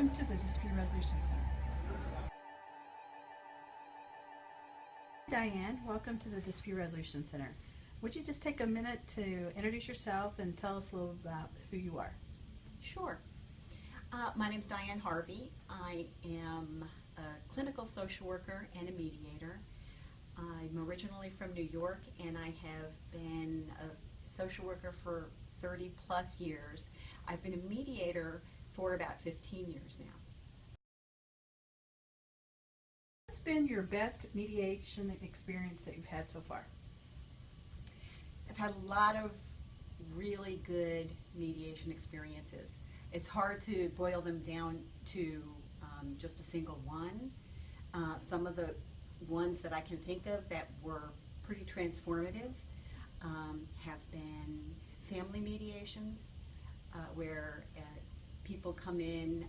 Welcome to the Dispute Resolution Center. Diane, welcome to the Dispute Resolution Center. Would you just take a minute to introduce yourself and tell us a little about who you are? Sure. My name's Diane Harvey. I am a clinical social worker and a mediator. I'm originally from New York, and I have been a social worker for 30 plus years. I've been a mediator for about 15 years now. What's been your best mediation experience that you've had so far? I've had a lot of really good mediation experiences. It's hard to boil them down to just a single one. Some of the ones that I can think of that were pretty transformative have been family mediations, where people come in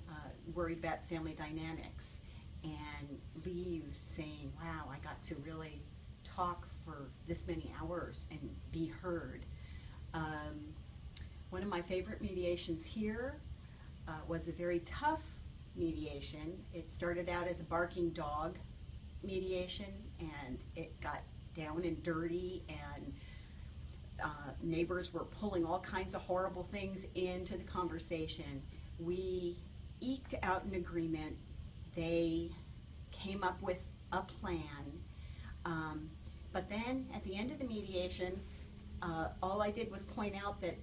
worried about family dynamics and leave saying, wow, I got to really talk for this many hours and be heard. One of my favorite mediations here was a very tough mediation. It started out as a barking dog mediation, and it got down and dirty, and neighbors were pulling all kinds of horrible things into the conversation. We eked out an agreement. They came up with a plan. But then at the end of the mediation, all I did was point out that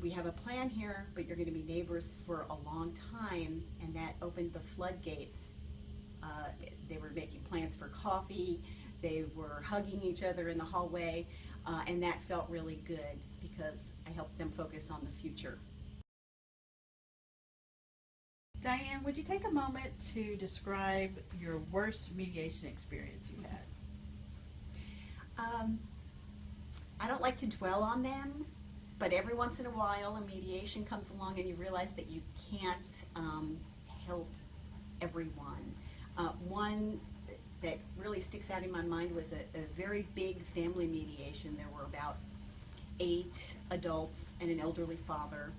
we have a plan here, but you're going to be neighbors for a long time, and that opened the floodgates. They were making plans for coffee. They were hugging each other in the hallway, and that felt really good because I helped them focus on the future. Diane, would you take a moment to describe your worst mediation experience you had? I don't like to dwell on them, but every once in a while a mediation comes along and you realize that you can't help everyone. One that really sticks out in my mind was a very big family mediation. There were about 8 adults and an elderly father.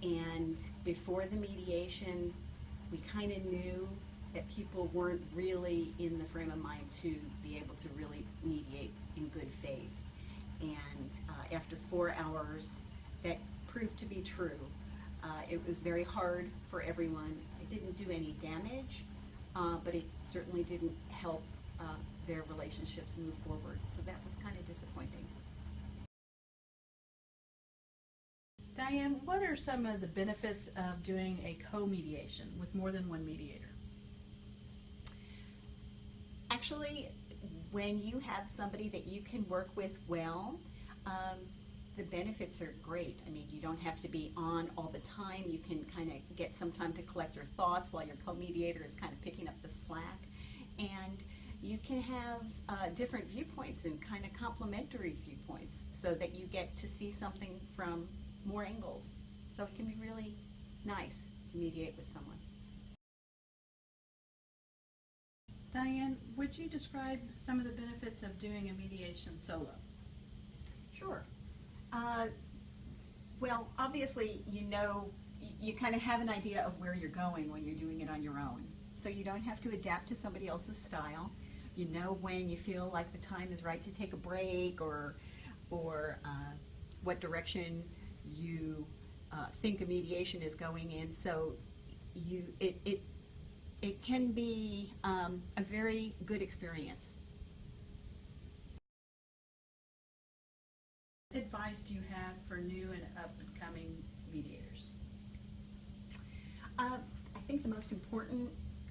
And before the mediation, we kind of knew that people weren't really in the frame of mind to be able to really mediate in good faith. And after 4 hours, that proved to be true. It was very hard for everyone. It didn't do any damage, but it certainly didn't help their relationships move forward. So that was kind of disappointing. Diane, what are some of the benefits of doing a co-mediation with more than one mediator? Actually, when you have somebody that you can work with well, the benefits are great. I mean, you don't have to be on all the time. You can kind of get some time to collect your thoughts while your co-mediator is kind of picking up the slack. And you can have different viewpoints and kind of complementary viewpoints so that you get to see something from more angles. So it can be really nice to mediate with someone. Diane, would you describe some of the benefits of doing a mediation solo? Sure. Well, obviously, you kind of have an idea of where you're going when you're doing it on your own. So you don't have to adapt to somebody else's style. You know when you feel like the time is right to take a break, or what direction you think a mediation is going in. So it can be a very good experience. What advice do you have for new and up-and-coming mediators? I think the most important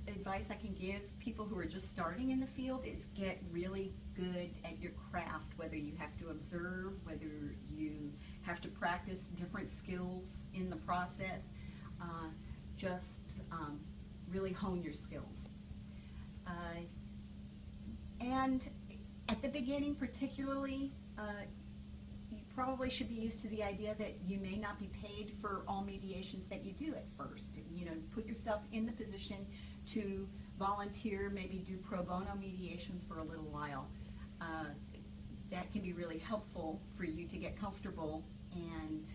advice I can give people who are just starting in the field is get really good at your craft, whether you have to observe, whether you have to practice different skills in the process. Just really hone your skills. And at the beginning particularly, you probably should be used to the idea that you may not be paid for all mediations that you do at first. You know, put yourself in the position to volunteer, maybe do pro bono mediations for a little while. That can be really helpful for you to get comfortable and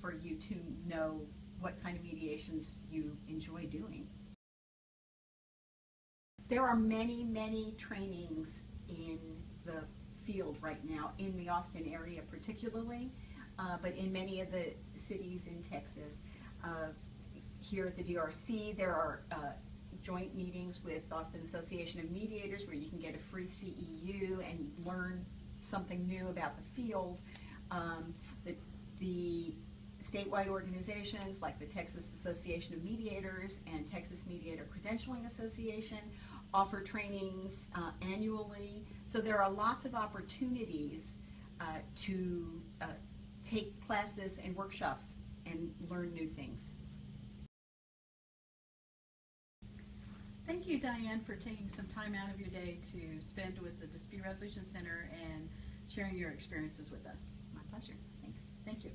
for you to know what kind of mediations you enjoy doing. There are many, many trainings in the field right now, in the Austin area particularly, but in many of the cities in Texas. Here at the DRC, there are joint meetings with Austin Association of Mediators where you can get a free CEU and learn something new about the field. The statewide organizations like the Texas Association of Mediators and Texas Mediator Credentialing Association offer trainings annually. So there are lots of opportunities to take classes and workshops and learn new things. Thank you, Diane, for taking some time out of your day to spend with the Dispute Resolution Center and sharing your experiences with us. My pleasure. Thanks. Thank you.